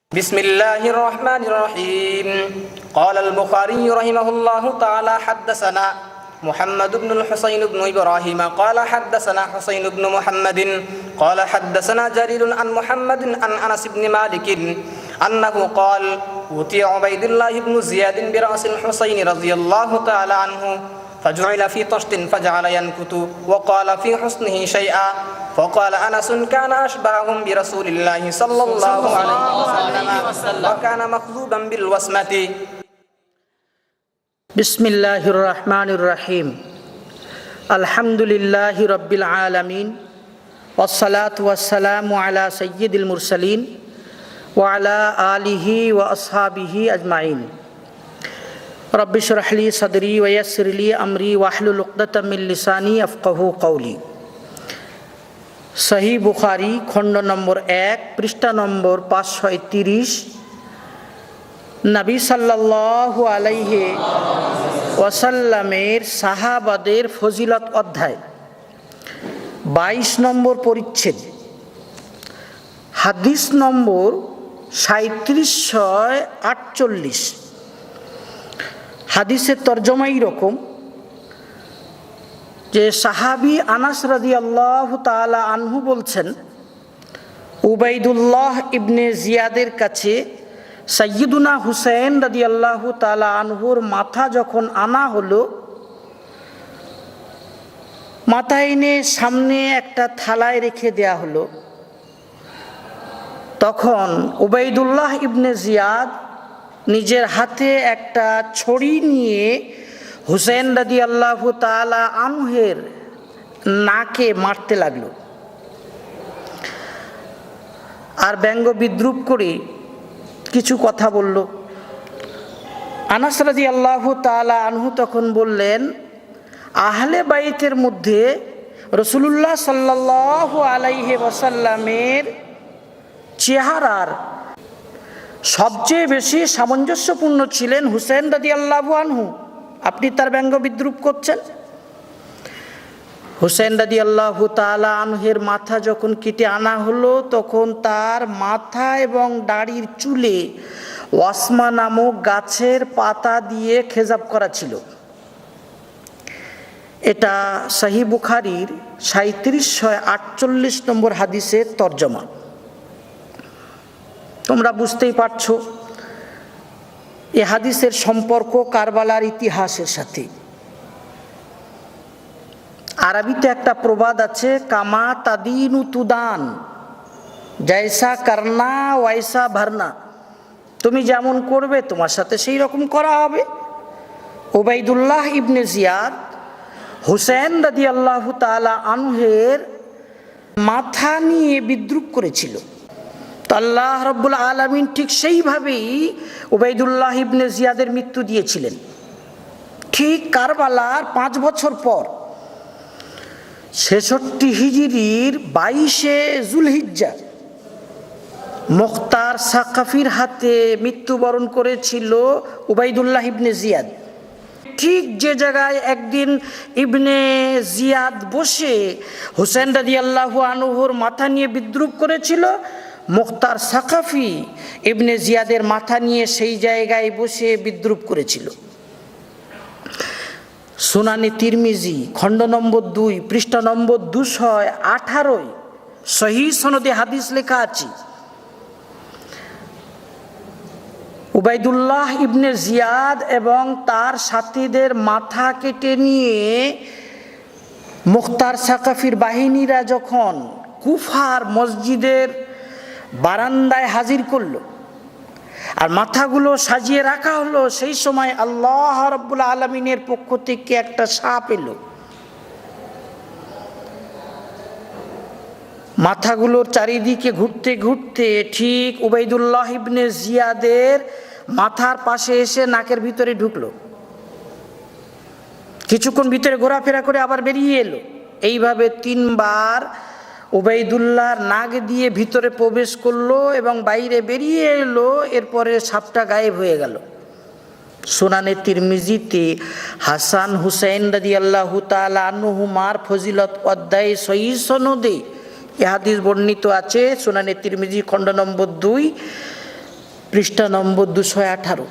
بسم الله الرحمن الرحيم قال البخاري رحمه الله تعالى حدثنا محمد بن الحسين بن إبراهيم قال حدثنا حسين بن محمد قال حدثنا جرير عن محمد عن أنس بن مالك أنه قال أوتي عبيد الله بن زياد برأس الحسين رضي الله تعالى عنه فجعل في طشت فجعل ينكت وقال في حسنه شيئا فقال أنس كان أشبههم برسول الله صلى الله عليه وسلم وكان مخذوبا بالوسمة. بسم الله الرحمن الرحيم الحمد لله رب العالمين والصلاة والسلام على سيد المرسلين وعلى آله وأصحابه أجمعين. رب اشرح لي صدري ويسر لي أمري واحلل عقدة من لساني يفقهوا قولي. সহিহ বুখারী খণ্ড নম্বর 1 পৃষ্ঠা নম্বর 531 নবী সাল্লাল্লাহু আলাইহি ওয়াসাল্লামের সাহাবাদের ফজিলত অধ্যায় 22 নম্বর পরিচ্ছেদ হাদিস নম্বর 3748। হাদিসের তরজমা এরকম যে সাহাবী আনাস রাদিয়াল্লাহু তাআলা আনহু বলছেন, উবাইদুল্লাহ ইবনে জিয়াদের কাছে সাইয়্যিদুনা হুসাইন রাদিয়াল্লাহু তাআলা আনহুর মাথা যখন আনা হলো, মাথা এনে সামনে একটা থালায় রেখে দেয়া হলো, তখন উবাইদুল্লাহ ইবনে জিয়াদ নিজের হাতে একটা ছড়ি নিয়ে হুসেন রাদিয়াল্লাহু তাআলা আনহুর নাকে মারতে লাগলো আর ব্যঙ্গ বিদ্রুপ করে কিছু কথা বলল। আনাস রাদিয়াল্লাহু তাআলা আনহু তখন বললেন, আহলে বাইতের মধ্যে রাসূলুল্লাহ সাল্লাল্লাহু আলাইহি ওয়াসাল্লামের চেহারার সবচেয়ে বেশি সামঞ্জস্যপূর্ণ ছিলেন হুসেন রাদিয়াল্লাহু আনহু, আপনি তার ব্যঙ্গ বিদ্রুপ করছেন। হুসেন রাদিয়াল্লাহু তাআলা আনহুর মাথা যখন কেটে আনা হলো, তখন তার মাথা এবং দাড়ির চুলে ওয়াসমা নামক গাছের পাতা দিয়ে খেজাব করা ছিল। এটা সহিহ বুখারীর 3748 নম্বর হাদিসের তরজমা। তোমরা বুঝতেই পারছো এ হাদিসের সম্পর্ক কারবালার ইতিহাসের সাথে। আরবিতে একটা প্রবাদ আছে, কামা তাদিনু তুদান, জয়সা করনা ওয়াইসা ভরনা, তুমি যেমন করবে তোমার সাথে সেই রকম করা হবে। উবাইদুল্লাহ ইবনে জিয়াদ হুসেন রাদিয়াল্লাহু তাআলা আনহুর মাথা নিয়ে বিদ্রুপ করেছিল। তো আল্লাহ রাব্বুল আলামিন ঠিক সেইভাবেই উবাইদুল্লাহ ইবনে জিয়াদের মৃত্যু দিয়েছিলেন। ঠিক কারবালার 5 বছর পর 66 হিজরির 22 জুলহিজ্জা মুখতার সাকাফির হাতে মৃত্যুবরণ করেছিল উবাইদুল্লাহ ইবনে জিয়াদ। ঠিক যে জায়গায় একদিন ইবনে জিয়াদ বসে হুসেন রাদিয়াল্লাহু আনহুর মাথা নিয়ে বিদ্রুপ করেছিল, মুখতার সাকাফি ইবনে জিয়াদের মাথা নিয়ে সেই জায়গায় বসে বিদ্রুপ করেছিল। সুনানে তিরমিজি খণ্ড নম্বর 2 পৃষ্ঠা নম্বর 218 সহিহ সনদে হাদিস লেখা আছে, উবাইদুল্লাহ ইবনে জিয়াদ এবং তার সাথীদের মাথা কেটে নিয়ে মুখতার সাকাফির বাহিনীরা যখন কুফার মসজিদের বারান্দায় হাজির করলো আর মাথাগুলো সাজিয়ে রাখা হলো, সেই সময় আল্লাহ রাব্বুল আলামিনের পক্ষ থেকে একটা সাপ এলো। মাথাগুলোর চারিদিকে ঘুরতে ঘুরতে ঠিক উবাইদুল্লাহ ইবনে জিয়াদের মাথার পাশে এসে নাকের ভিতরে ঢুকলো, কিছুক্ষণ ভিতরে ঘোরাফেরা করে আবার বেরিয়ে এলো। এইভাবে 3 বার উবাইদুল্লাহর নাক দিয়ে ভিতরে প্রবেশ করলো এবং বাইরে বেরিয়ে এলো, এরপরে সাপটা গায়েব হয়ে গেল। সুনানে তিরমিজিতে হাসান হুসাইন রাদিয়াল্লাহু তাআলা আনহুমার ফজিলত অধ্যায়ে সহিহ সনদে এ হাদিস বর্ণিত আছে। সুনানে তিরমিজি খণ্ড নম্বর 2 পৃষ্ঠা নম্বর 218।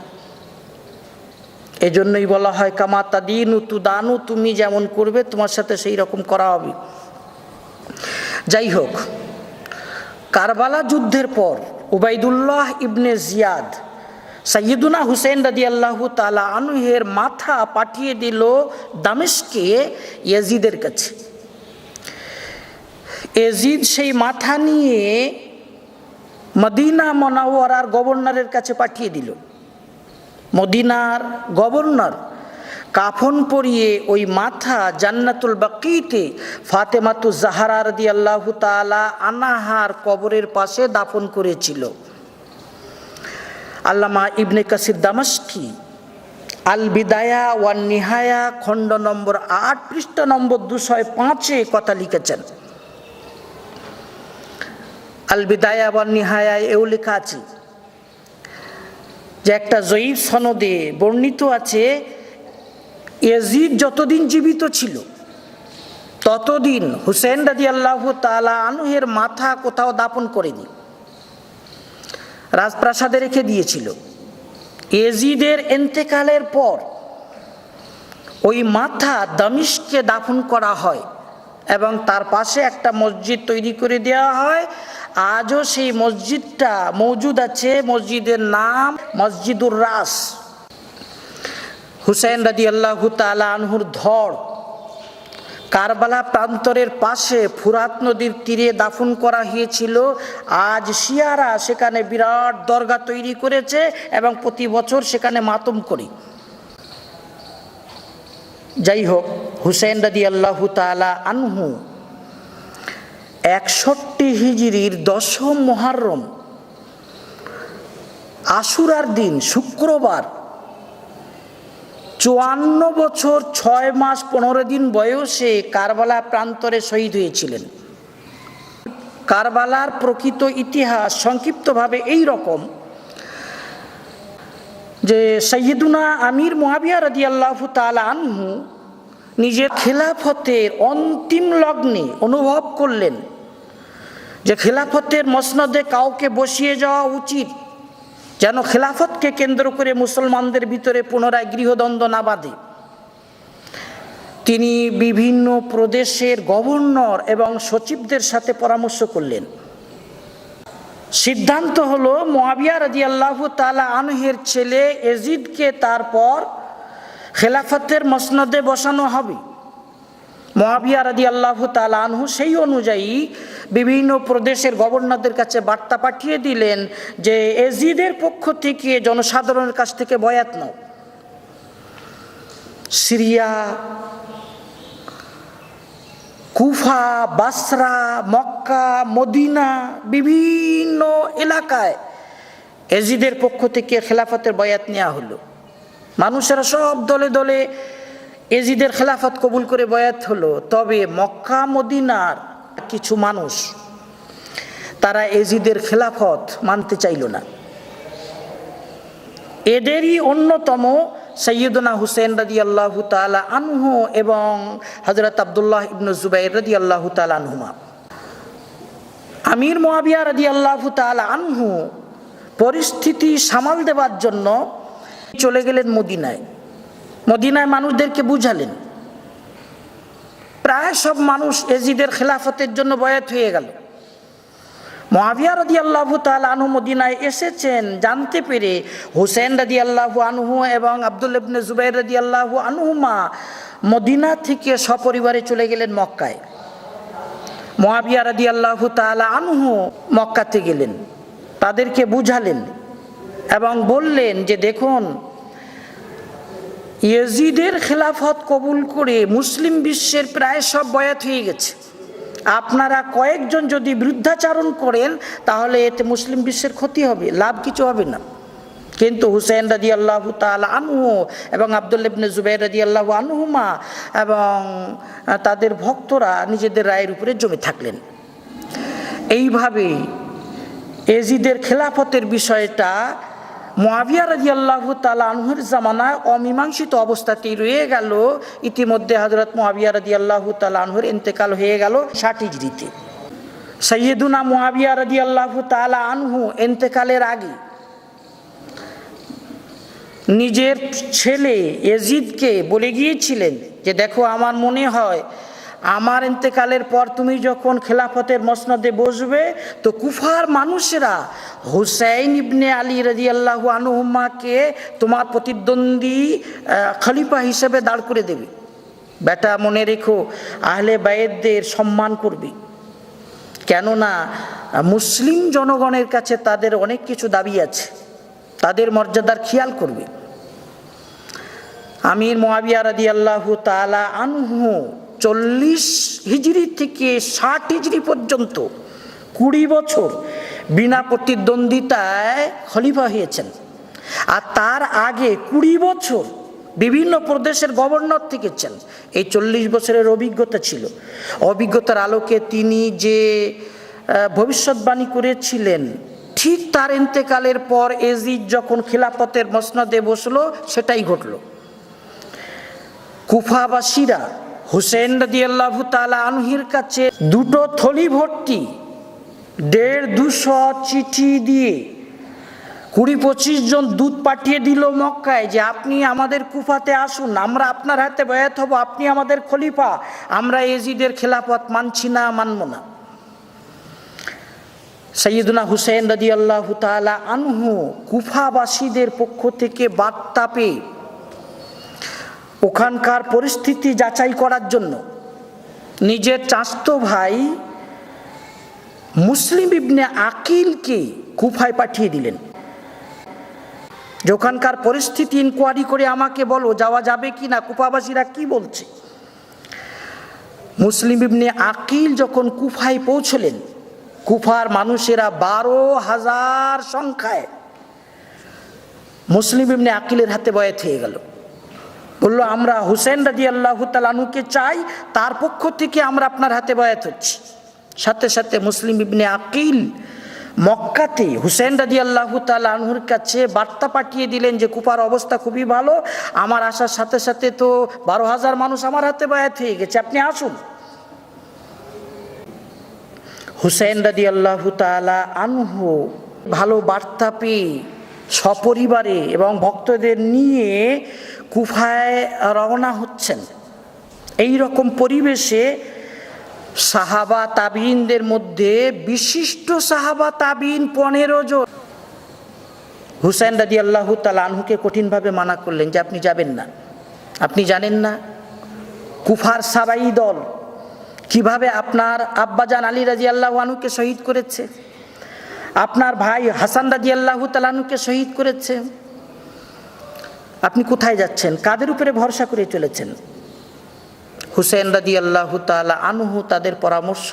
এজন্যই বলা হয় কামা তাদিনু তুদানু, তুমি যেমন করবে তোমার সাথে সেই রকম করা হবে। যাই হোক, কারবালা যুদ্ধের পর উবাইদুল্লাহ ইবনে জিয়াদ সাইয়্যিদুনা হুসেন রাদিয়াল্লাহু তাআলা আনহুর মাথা পাঠিয়ে দিল দামেস্কে ইয়াজিদের কাছে। ইয়াজিদ সেই মাথা নিয়ে মদিনা মুনাওয়ারার গভর্নরের কাছে পাঠিয়ে দিল। মদিনার গভর্নর কাফন পরিয়ে ওই মাথা জান্নাতুল বাকিতে ফাতেমাতু জাহরা রাদিয়াল্লাহু তাআলা আনহার কবরের পাশে দাফন করেছিল। আল্লামা ইবনে কাসির দামেস্কি আল বিদায়া ওয়ান নিহায়া খণ্ড নম্বর 8 পৃষ্ঠা নম্বর 205 কথা লিখেছেন। আল বিদায়া ওয়ান নিহায়ায় এও লেখা আছে যে একটা জয়ীফ সনদে বর্ণিত আছে, ইয়াজিদ যতদিন জীবিত ছিল ততদিন হুসেন রাদিয়াল্লাহু তাআলা আনহুর মাথা কোথাও দাফন করেনি, রাজপ্রাসাদে রেখে দিয়েছিল। ইয়াজিদের ইন্তেকালের পর ওই মাথা দামেস্কে দাফন করা হয় এবং তার পাশে একটা মসজিদ তৈরি করে দেওয়া হয়। আজও সেই মসজিদটা মৌজুদ আছে। মসজিদের নাম মসজিদুর রাস। হুসেন রাদিয়াল্লাহু তাআলা আনহুর ধড় কারবালা প্রান্তরের পাশে ফুরাত নদীর তীরে দাফন করা হয়েছিল। আজ শিয়ারা সেখানে বিরাট দরগা তৈরি করেছে এবং প্রতি বছর সেখানে মাতম করি। যাই হোক, হুসেন রাদিয়াল্লাহু তাআলা আনহু 61 হিজরির 10 মুহররম আশুরার দিন শুক্রবার 54 বছর 6 মাস 15 দিন বয়সে কারবালা প্রান্তরে শহীদ হয়েছিলেন। কারবালার প্রকৃত ইতিহাস সংক্ষিপ্তভাবে এই রকম যে সাইয়্যিদুনা আমির মুআবিয়া রাদিয়াল্লাহু তাআলা আনহু নিজের খেলাফতের অন্তিম লগ্নে অনুভব করলেন যে খেলাফতের মসনদে কাউকে বসিয়ে যাওয়া উচিত, যেন খেলাফতকে কেন্দ্র করে মুসলমানদের ভিতরে পুনরায় গৃহদ্বন্দ্ব না বাঁধে। তিনি বিভিন্ন প্রদেশের গভর্নর এবং সচিবদের সাথে পরামর্শ করলেন। সিদ্ধান্ত হলো মুআবিয়া রাদিয়াল্লাহু তাআলা আনহুর ছেলে ইয়াজিদকে তারপর খেলাফতের মসনদে বসানো হবে। মুআবিয়া রাদিয়াল্লাহু তাআলা আনহু সেই অনুযায়ী বিভিন্ন প্রদেশের গভর্নরদের কাছে বার্তা পাঠিয়ে দিলেন যে ইয়াজিদের পক্ষ থেকে জনসাধারণের কাছ থেকে বয়াত নাও। সিরিয়া, কুফা, বাসরা, মক্কা, মদিনা বিভিন্ন এলাকায় ইয়াজিদের পক্ষ থেকে খেলাফতের বয়াত নেওয়া হলো। মানুষেরা সব দলে দলে ইয়াজিদের খেলাফত কবুল করে বয়াত হলো। তবে মক্কা মদিনার কিছু মানুষ তারা ইয়াজিদের খেলাফত মানতে চাইল না। এদেরই অন্যতম সাইয়্যিদুনা হুসেন রাদিয়াল্লাহু তাআলা আনহু এবং হযরত আব্দুল্লাহ ইবনে জুবাইর রাদিয়াল্লাহু তাআলা আনহুমা। আমির মুআবিয়া রাদিয়াল্লাহু তাআলা আনহু পরিস্থিতি সামাল দেওয়ার জন্য চলে গেলেন মদিনায়। মদিনায় মানুষদেরকে বুঝালেন। প্রায় সব মানুষ ইয়াজিদের খেলাফতের জন্য বয়াত হয়ে গেল। মুআবিয়া রাদিয়াল্লাহু তাআলা আনহু মদিনায় এসেছেন জানতে পেরে হুসেন রাদিয়াল্লাহু আনহু এবং আব্দুল্লাহ ইবনে জুবাইর রাদিয়াল্লাহু আনহুমা মদিনা থেকে সপরিবারে চলে গেলেন মক্কায়। মুআবিয়া রাদিয়াল্লাহু তাআলা আনহু মক্কাতে গেলেন, তাদেরকে বুঝালেন এবং বললেন যে দেখুন, ইয়াজিদের খেলাফত কবুল করে মুসলিম বিশ্বের প্রায় সব বয়াত হয়ে গেছে। আপনারা কয়েকজন যদি বিরুদ্ধাচারণ করেন তাহলে এতে মুসলিম বিশ্বের ক্ষতি হবে, লাভ কিছু হবে না। কিন্তু হুসেন রাদিয়াল্লাহু তাআলা আনহু এবং আব্দুল্লাহ ইবনে জুবাইর রাদিয়াল্লাহু আনহুমা এবং তাদের ভক্তরা নিজেদের রায়ের উপরে জমে থাকলেন। এইভাবেই ইয়াজিদের খেলাফতের বিষয়টা মুআবিয়া রাদিয়াল্লাহু তাআলা আনহুর জামানায় অমীমাংসিত অবস্থাতেই রয়ে গেল। ইতিমধ্যে হযরত মুআবিয়া রাদিয়াল্লাহু তাআলা আনহুর ইন্তেকাল হয়ে গেল 60 হিজরিতে। সাইয়্যিদুনা মুআবিয়া রাদিয়াল্লাহু তাআলা আনহু ইন্তেকালের আগে নিজের ছেলে ইয়াজিদকে বলে গিয়েছিলেন যে দেখো, আমার মনে হয় আমার ইন্তেকালের পর তুমি যখন খেলাফতের মসনদে বসবে তো কুফার মানুষেরা হুসাইন ইবনে আলী রাদিয়াল্লাহু আনহুমাকে তোমার প্রতিদ্বন্দ্বী খলিফা হিসেবে দাঁড় করে দেবে। বেটা, মনে রেখো, আহলে বায়েতদের সম্মান করবে, কেননা মুসলিম জনগণের কাছে তাদের অনেক কিছু দাবি আছে, তাদের মর্যাদার খেয়াল করবে। আমির মুআবিয়া রাদিয়াল্লাহু তাআলা আনহু 40 হিজরি থেকে 60 হিজরি পর্যন্ত 20 বছর বিনা প্রতিদ্বন্দ্বিতায় খলিফা হয়েছেন, আর তার আগে 20 বছর বিভিন্ন প্রদেশের গভর্নর থেকেছেন। এই 40 বছরের অভিজ্ঞতা ছিল। অভিজ্ঞতার আলোকে তিনি যে ভবিষ্যৎবাণী করেছিলেন, ঠিক তার ইন্তেকালের পর ইয়াজিদ যখন খিলাফতের মসনদে বসলো সেটাই ঘটল। কুফাবাসীরা হুসেন রাদিয়াল্লাহু তাআলা আনহুর কাছে 2 থলি ভর্তি 150-200 চিঠি দিয়ে 20-25 জন দূত পাঠিয়ে দিল মক্কায় যে আপনি আমাদের কুফাতে আসুন, আমরা আপনার হাতে বায়াত হব, আপনি আমাদের খলিফা, আমরা ইয়াজিদের খেলাফত মানছি না, মানব না। সাইয়্যিদুনা হুসেন রাদিয়াল্লাহু তাআলা আনহু কুফাবাসীদের পক্ষ থেকে বার্তা পেয়ে ওখানকার পরিস্থিতি যাচাই করার জন্য নিজের চাচাতো ভাই মুসলিম ইবনে আকিলকে কুফায় পাঠিয়ে দিলেন। ওখানকার পরিস্থিতি ইনকোয়ারি করে আমাকে বলো, যাওয়া যাবে কি না, কুফাবাসীরা কি বলছে। মুসলিম ইবনে আকিল যখন কুফায় পৌঁছলেন, কুফার মানুষেরা 12,000 সংখ্যায় মুসলিম ইবনে আকিলের হাতে বয়াত হয়ে গেল। বলল, আমরা হুসেন রাদিয়াল্লাহু তাআলা আনহুকে চাই, তার পক্ষ থেকে আমরা আপনার হাতে বয়াত হচ্ছি। সাথে সাথে মুসলিম ইবনে আকিল মক্কাতে হুসেন রাদিয়াল্লাহু তাআলা আনহুর কাছে বার্তা পাঠিয়ে দিলেন যে কুফার অবস্থা খুবই ভালো, আমার আসার সাথে সাথে তো 12,000 মানুষ আমার হাতে বয়াত হয়ে গেছে, আপনি আসুন। হুসেন রাদিয়াল্লাহু তাআলা আনহু ভালো বার্তা পেয়ে সপরিবারে এবং ভক্তদের নিয়ে কুফায় রওনা হচ্ছেন। এই রকম পরিবেশে সাহাবা তাবিঈনদের মধ্যে বিশিষ্ট সাহাবা তাবিঈন 15 জন হুসেন রাদিয়াল্লাহু তাআলা আনহুকে কঠিনভাবে মানা করলেন যে আপনি যাবেন না, আপনি জানেন না কুফার সাবাই দল কিভাবে আপনার আব্বাজান আলী রাদিয়াল্লাহু আনহুকে শহীদ করেছে, আপনার ভাই হাসান রাদিয়াল্লাহু তাআলা আনহুকে শহীদ করেছে, আপনি কোথায় যাচ্ছেন, কাদের উপরে ভরসা করে চলেছেন। হুসেন রাদিয়াল্লাহু তাআলা আনহু তাদের পরামর্শ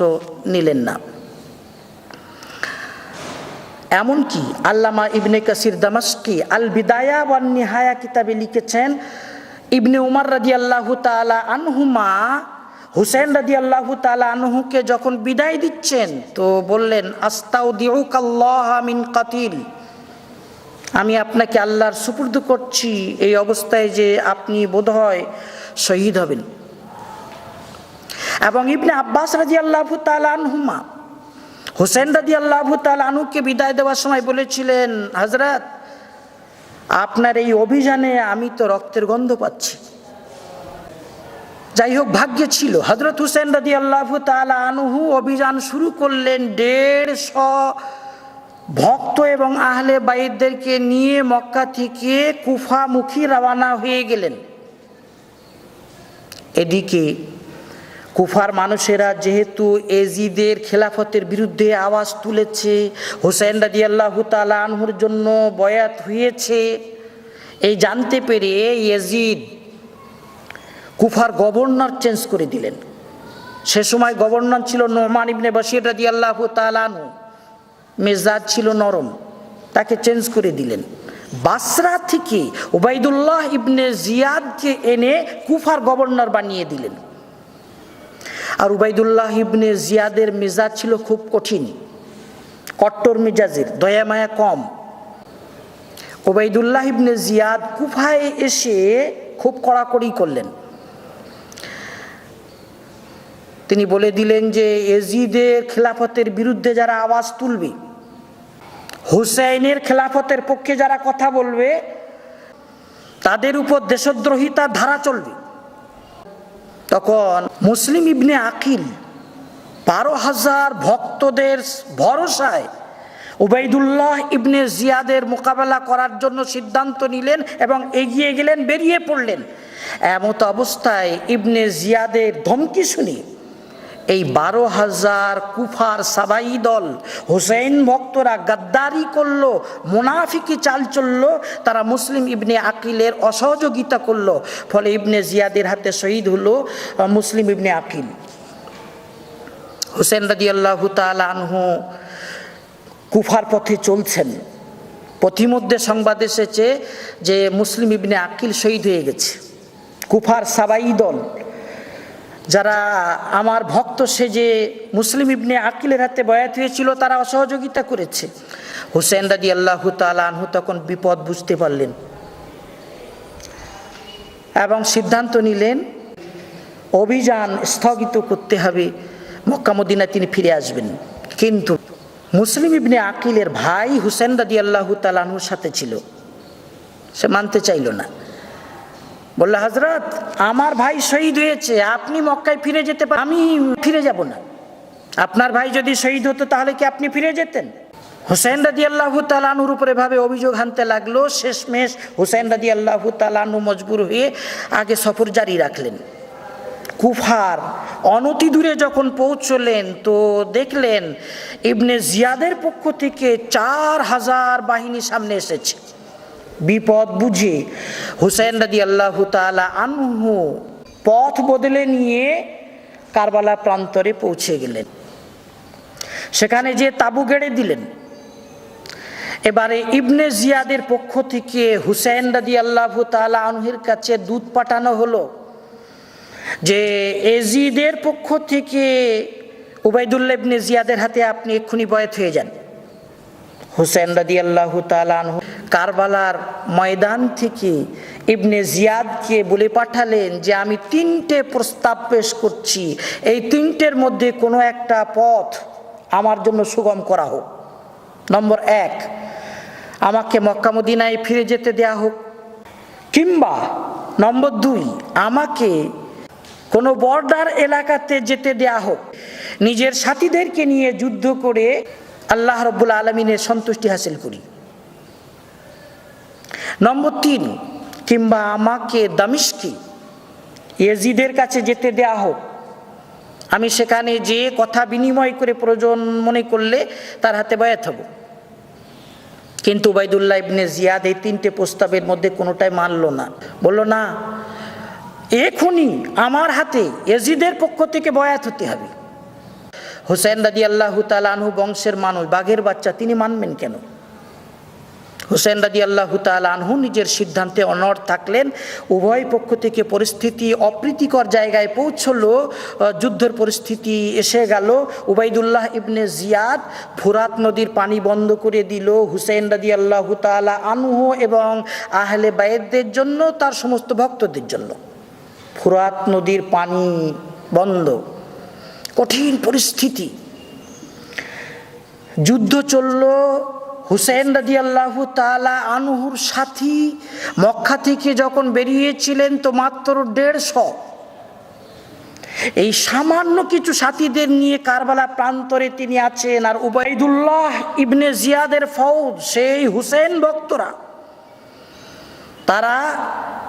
নিলেন না। এমনকি আল্লামা ইবনে কাসির দামাশকি আল বিদায়া ওয়ান নিহায়া কিতাবে লিখেছেন, ইবনে উমর রাদিয়াল্লাহু তাআলা আনহুমা হুসেন রাদিয়াল্লাহু তাআলা আনহুকে যখন বিদায় দিচ্ছেন তো বললেন, আস্তাউদিউকাল্লাহ মিন কাতিল, আমি আপনাকে আল্লাহর সুপুর্দ করছি এই অবস্থায় যে আপনি বোধহয় শহীদ হবেন। এবং ইবনে আব্বাস রাদিয়াল্লাহু তাআলা আনহুমা হুসেন রাদিয়াল্লাহু তাআলা আনহুকে বিদায় দেওয়ার সময় বলেছিলেন, হযরত আপনার এই অভিযানে আমি তো রক্তের গন্ধ পাচ্ছি। যাই হোক, ভাগ্যে ছিল হযরত হুসেন রাদিয়াল্লাহু তাআলা আনহু অভিযান শুরু করলেন। 150 ভক্ত এবং আহলে বাইতদেরকে নিয়ে মক্কা থেকে কুফামুখী রওনা হয়ে গেলেন। এদিকে কুফার মানুষেরা যেহেতু ইয়াজিদের খেলাফতের বিরুদ্ধে আওয়াজ তুলেছে, হুসেন রাদিয়াল্লাহু তাআলা আনহুর জন্য বয়াত হয়েছে, এই জানতে পেরে ইয়াজিদ কুফার গভর্নর চেঞ্জ করে দিলেন। সে সময় গভর্নর ছিল নোমান ইবনে বশির রাদিয়াল্লাহু তাআলা আনহু, মেজাজ ছিল নরম, তাকে চেঞ্জ করে দিলেন। বাসরা থেকে উবাইদুল্লাহ ইবনে জিয়াদকে এনে কুফার গভর্নর বানিয়ে দিলেন। আর উবাইদুল্লাহ ইবনে জিয়াদের মেজাজ ছিল খুব কঠিন, কট্টর মেজাজের, দয়া মায়া কম। উবাইদুল্লাহ ইবনে জিয়াদ কুফায় এসে খুব কড়াকড়ি করলেন। তিনি বলে দিলেন যে ইয়াজিদের খেলাফতের বিরুদ্ধে যারা আওয়াজ তুলবে, হুসাইনের খেলাফতের পক্ষে যারা কথা বলবে, তাদের উপর দেশদ্রোহিতার ধারা চলবে। তখন মুসলিম ইবনে আকিল 12,000 ভক্তদের ভরসায় উবাইদুল্লাহ ইবনে জিয়াদের মোকাবেলা করার জন্য সিদ্ধান্ত নিলেন এবং এগিয়ে গেলেন, বেরিয়ে পড়লেন। এমত অবস্থায় ইবনে জিয়াদের ধমকি শুনে এই 12,000 কুফার সাবাই দল, হুসাইন ভক্তরা গাদ্দারি করলো, মুনাফিকি চাল চললো, তারা মুসলিম ইবনে আকিলের অসহযোগিতা করলো। ফলে ইবনে জিয়াদের হাতে শহীদ হলো মুসলিম ইবনে আকিল। হুসেন রাদিয়াল্লাহু তাআলা আনহু কুফার পথে চলছেন, পথিমধ্যে সংবাদ এসেছে যে মুসলিম ইবনে আকিল শহীদ হয়ে গেছে। কুফার সাবাই দল, যারা আমার ভক্ত সেজে মুসলিম ইবনে আকিলের হাতে বয়াত হয়েছিল, তারা অসহযোগিতা করেছে। হুসেন রাদিয়াল্লাহু তাআলা আনহু তখন বিপদ বুঝতে পারলেন এবং সিদ্ধান্ত নিলেন অভিযান স্থগিত করতে হবে, মক্কা মদিনায় তিনি ফিরে আসবেন। কিন্তু মুসলিম ইবনে আকিলের ভাই হুসেন রাদিয়াল্লাহু তাআলা আনহুর সাথে ছিল, সে মানতে চাইল না। বলল, হযরত আমার ভাই শহীদ হয়েছে, আপনি মক্কায় ফিরে যেতে পারেন, আমি ফিরে যাব না। আপনার ভাই যদি শহীদ হতো তাহলে কি আপনি ফিরে যেতেন? হুসেন রাদিয়াল্লাহু তাআলা আনহুর উপরে ভাবে অভিযোগ আনতে লাগলো। শেষমেশ হুসেন রাদিয়াল্লাহু তাআলা আনহু মজবুর হয়ে আগে সফর জারি রাখলেন। কুফার অনতি দূরে যখন পৌঁছলেন তো দেখলেন ইবনে জিয়াদের পক্ষ থেকে 4,000 বাহিনী সামনে এসেছে। বিপদ বুঝে হুসেন রাদিয়াল্লাহু তাআলা আনহু পথ বদলে নিয়ে কারবালা প্রান্তরে পৌঁছে গেলেন। সেখানে যে তাবু গেড়ে দিলেন। এবারে ইবনে জিয়াদের পক্ষ থেকে হুসেন রাদিয়াল্লাহু তাআলা আনহুর কাছে দূত পাঠানো হলো যে এজিদের পক্ষ থেকে উবাইদুল্লাহ ইবনে জিয়াদের হাতে আপনি এক্ষুনি বয়াত হয়ে যান। হুসেন রাদিয়াল্লাহু তাআলা আনহু কারবালার ময়দান থেকে ইবনে জিয়াদকে বলে পাঠালেন যে আমি 3টে প্রস্তাব পেশ করছি, এই 3টের মধ্যে কোনো একটা পথ আমার জন্য সুগম করা হোক। নম্বর 1, আমাকে মক্কা মদিনায় ফিরে যেতে দেয়া হোক, কিংবা নম্বর 2, আমাকে কোনো বর্ডার এলাকাতে যেতে দেয়া হোক, নিজের সাথীদেরকে নিয়ে যুদ্ধ করে আল্লাহ রাব্বুল আলামিনের সন্তুষ্টি হাসিল করি। নম্বর 3, কিংবা আমাকে দামিশকে ইয়েজিদের কাছে যেতে দেয়া হোক, আমি সেখানে যে কথা বিনিময় করে প্রয়োজন মনে করলে তার হাতে বায়াত হব। কিন্তু উবাইদুল্লাহ ইবনে জিয়াদ এই 3টে প্রস্তাবের মধ্যে কোনোটাই মানল না। বলল, না, এখনই আমার হাতে ইয়েজিদের পক্ষ থেকে বয়াত হতে হবে। হুসেন রাদিয়াল্লাহু তাআলা আনহু বংশের মানুষ, বাঘের বাচ্চা, তিনি মানবেন কেন? হুসেন রাদিয়াল্লাহু তাআলা আনহু নিজের সিদ্ধান্তে অনড় থাকলেন। উভয় পক্ষ থেকে পরিস্থিতি অপ্রীতিকর জায়গায় পৌঁছলো, যুদ্ধের পরিস্থিতি এসে গেল। উবাইদুল্লাহ ইবনে জিয়াদ ফুরাত নদীর পানি বন্ধ করে দিল হুসেন রাদিয়াল্লাহু তাআলা আনহু এবং আহলে বাইতদের জন্য, তার সমস্ত ভক্তদের জন্য। ফুরাত নদীর পানি বন্ধ, কঠিন পরিস্থিতি, যুদ্ধ চলল। হুসেন রাদিয়াল্লাহু তাআলা আনহুর সাথী মক্কা থেকে যখন বেরিয়েছিলেন তো মাত্র 150। এই সামান্য কিছু সাথীদের নিয়ে কারবালা প্রান্তরে তিনি আছেন, আর উবাইদুল্লাহ ইবনে জিয়াদের ফৌজ, সেই হুসেন ভক্তরা, তারা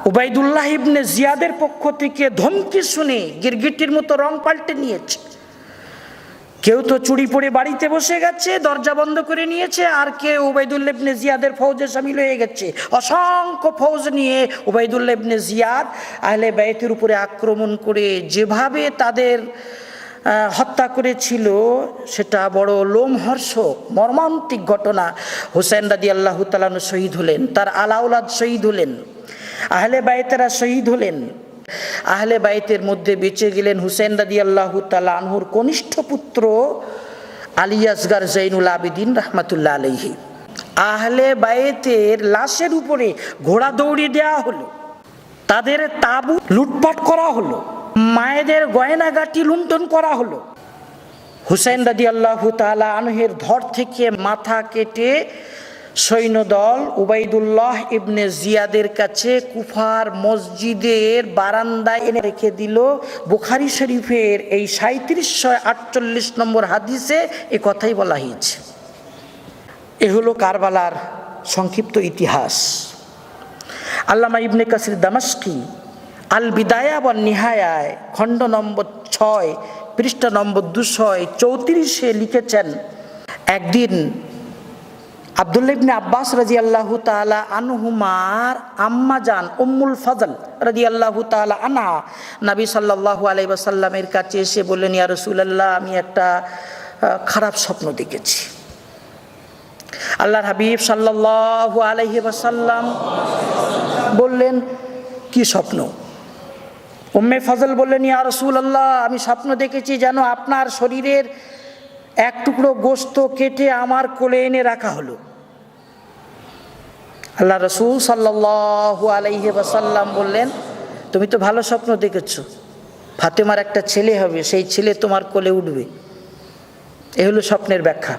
উবাইদুল্লাহ ইবনে জিয়াদের পক্ষ থেকে ধমকি শুনে গিরগিটির মতো রং পাল্টে নিয়েছে। কেউ তো চুরি পরে বাড়িতে বসে গেছে, দরজা বন্ধ করে নিয়েছে, আর কেউ উবাইদুল্লাহ ইবনে জিয়াদের ফৌজে শামিল হয়ে গেছে। অসংখ্য ফৌজ নিয়ে উবাইদুল্লাহ ইবনে জিয়াদ আহলে বাইতের উপরে আক্রমণ করে যেভাবে তাদের হত্যা করেছিল সেটা বড় লোমহর্ষক মর্মান্তিক ঘটনা। হুসেন রাদিয়াল্লাহু তাআলা আনহু শহীদ হলেন, তার আলাউলাদ শহীদ হলেন, আহলে বাইতেরা শহীদ হলেন। আহলে বাইতের মধ্যে বেঁচে গেলেন হুসেন রাদিয়াল্লাহু তাআলা আনহুর কনিষ্ঠ পুত্র আলী আসগার জৈনুল আবেদিন রাহমাতুল্লাহ আলাইহি। আহলে বাইতের লাশের উপরে ঘোড়া দৌড়ি দেওয়া হলো, তাদের তাবু লুটপাট করা হলো, মায়েদের গয়নাগাটি লুণ্ঠন করা হলো। হুসেন রাদিয়াল্লাহু তাআলা আনহুর ধর থেকে মাথা কেটে সৈন্যদল উবাইদুল্লাহ ইবনে জিয়াদের কাছে কুফার মসজিদের বারান্দায় এনে রেখে দিল। বুখারী শরীফের এই 3748 নম্বর হাদিসে এ কথাই বলা হয়েছে। এ হলো কারবালার সংক্ষিপ্ত ইতিহাস। আল্লামা ইবনে কাসির দামাশকি আল বিদায়া ওয়ান নিহায়ায় খণ্ড নম্বর 6 পৃষ্ঠা নম্বর 234 লিখেছেন, একদিন আব্দুল্লাহ ইবনে আব্বাস রাদিয়াল্লাহু তাআলা আনহুমার আম্মা জান উম্মুল ফজল রাদিয়াল্লাহু তাআলা আনহা নবী সাল্লাল্লাহু আলাইহি ওয়াসাল্লামের কাছে এসে বললেন, ইয়া রাসূলুল্লাহ, আমি একটা খারাপ স্বপ্ন দেখেছি। আল্লাহর হাবিব সাল্লাল্লাহু আলাইহি ওয়াসাল্লাম বললেন, কি স্বপ্ন? উম্মে ফজল বললেন, ইয়া রাসূলুল্লাহ, আমি স্বপ্ন দেখেছি যেন আপনার শরীরের এক টুকরো গোশত কেটে আমার কোলে এনে রাখা হলো। আল্লাহ রাসূল সাল্লাল্লাহু আলাইহি ওয়াসাল্লাম বললেন, তুমি তো ভালো স্বপ্ন দেখেছো, ফাতেমার একটা ছেলে হবে, সেই ছেলে তোমার কোলে উঠবে। এ হলো স্বপ্নের ব্যাখ্যা।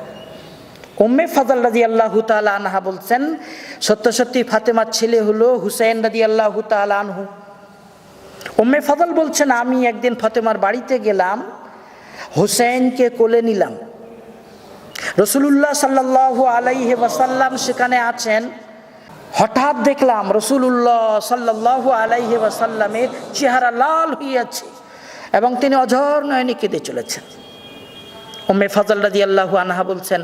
উম্মে ফজল রাদিয়াল্লাহু তাআলা আনহা বলছেন, সত্য সত্যি ফাতেমার ছেলে হলো হুসাইন রাদিয়াল্লাহু তাআলা আনহু। উম্মে ফজল বলছেন, আমি একদিন ফাতেমার বাড়িতে গেলাম, হুসাইনকে কোলে নিলাম। রাসূলুল্লাহ সাল্লাল্লাহু আলাইহি ওয়াসাল্লাম সেখানে আছেন। হঠাৎ দেখলাম রাসূলুল্লাহ সাল্লাল্লাহু আলাইহি ওয়াসাল্লামের চেহারা লাল হয়ে আছে এবং তিনি অঝর নয়নে কেঁদে চলেছেন। উম্মে ফজল রাদিয়াল্লাহু আনহা বলছেন,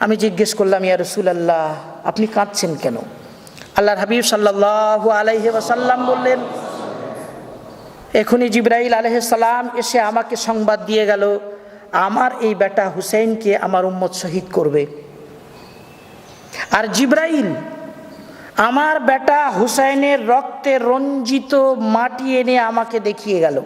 আমি জিজ্ঞেস করলাম, ইয়া রাসূলুল্লাহ, আপনি কাঁদছেন কেন? আল্লাহর হাবিব সাল্লাল্লাহু আলাইহি ওয়াসাল্লাম বললেন, এখনই জিবরাইল আলাইহিস সালাম এসে আমাকে সংবাদ দিয়ে গেল, আমার এই বেটা হুসাইনকে আমার উম্মত শহীদ করবে। আর জিবরাইল আমার বেটা হুসাইনের রক্তে রঞ্জিত মাটি এনে আমাকে দেখিয়ে গেল।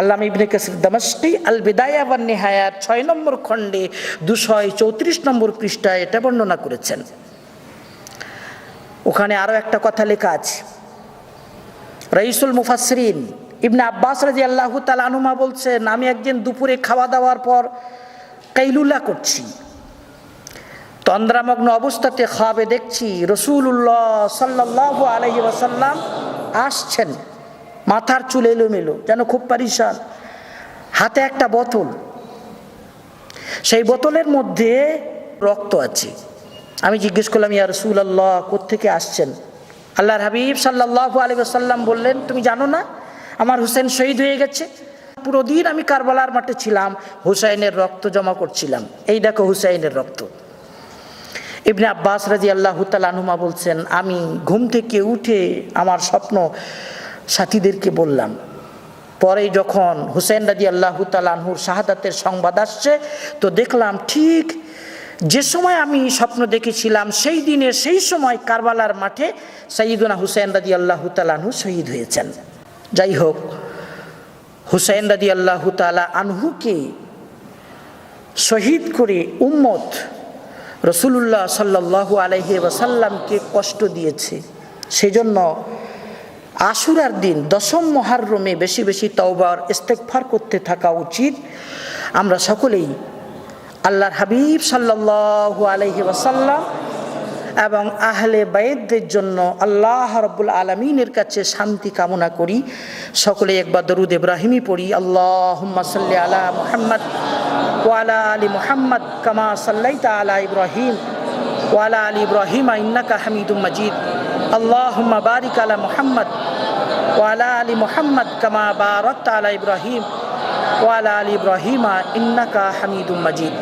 আল্লামা ইবনে কাসির দামাশকি আল বিদায়া ওয়ান নিহায়াত 6 নম্বর খণ্ডে 234 নম্বর পৃষ্ঠায় এটা বর্ণনা করেছেন। ওখানে আরো একটা কথা লেখা আছে। রাইসুল মুফাসসিরিন ইবনে আব্বাস রাদিয়াল্লাহু তাআলা আনহুমা বলছেন, আমি একদিন দুপুরে খাওয়া দাওয়ার পর কাইলুলা করছি, তন্দ্রামগ্ন অবস্থাতে খাবে দেখছি রাসূলুল্লাহ সাল্লাল্লাহু আলাইহি ওয়াসাল্লাম আসছেন, মাথার চুল এলোমেলো, যেন খুব পরিশান, হাতে একটা বোতল, সেই বোতলের মধ্যে রক্ত আছে। আমি জিজ্ঞেস করলাম, ইয়া রাসূলুল্লাহ, কোত্থেকে আসছেন? আল্লাহর হাবিব সাল্লাল্লাহু আলাইহি ওয়াসাল্লাম বললেন, তুমি জানো না আমার হুসাইন শহীদ হয়ে গেছে? পুরো দিন আমি কারবালার মাঠে ছিলাম, হুসাইনের রক্ত জমা করছিলাম, এই দেখো হুসাইনের রক্ত। ইবনে আব্বাস রাদিয়াল্লাহু তাআলা আনহুমা বলছেন, আমি ঘুম থেকে উঠে আমার স্বপ্ন সাথীদেরকে বললাম। পরে যখন হুসাইন রাদিয়াল্লাহু তাআলা আনহুর শাহাদাতের সংবাদ আসছে, তো দেখলাম ঠিক যে সময় আমি স্বপ্ন দেখেছিলাম সেই দিনে সেই সময় কারবালার মাঠে সাইয়্যিদুনা হুসাইন রাদিয়াল্লাহু তাআলা আনহু শহীদ হয়েছেন। যাই হোক, হুসাইন রাদিয়াল্লাহু তাআলা আনহুকে শহীদ করে উম্মত রাসূলুল্লাহ সাল্লাল্লাহু আলাইহি ওয়াসাল্লামকে কষ্ট দিয়েছে। সেজন্য আশুরার দিন 10ম মুহররমে বেশি বেশি তওবার ইস্তেগফার করতে থাকা উচিত। আমরা সকলেই আল্লাহর হাবিব সাল্লাল্লাহু আলাইহি ওয়াসাল্লাম এবং আহলে বাইতদের জন্য আল্লাহ রাব্বুল আলামিনের কাছে শান্তি কামনা করি। সকলে একবার দরুদ ইব্রাহিমি পড়ি। আল্লাহুম্মা সাল্লি আলা মুহাম্মদ ওয়া আলা আলি মুহাম্মদ কামা সাল্লাইতা আলা ইব্রাহিম ওয়া আলা আলি ইব্রাহিম ইন্নাকা হামিদুম মাজিদ। আল্লাহুম্মা বারিক আলা মুহাম্মদ ওয়া আলা আলি মুহাম্মদ কামা বারাকতা আলা ইব্রাহিম ওয়া আলা আলি ইব্রাহিম ইন্নাকা হামিদুম মাজিদ।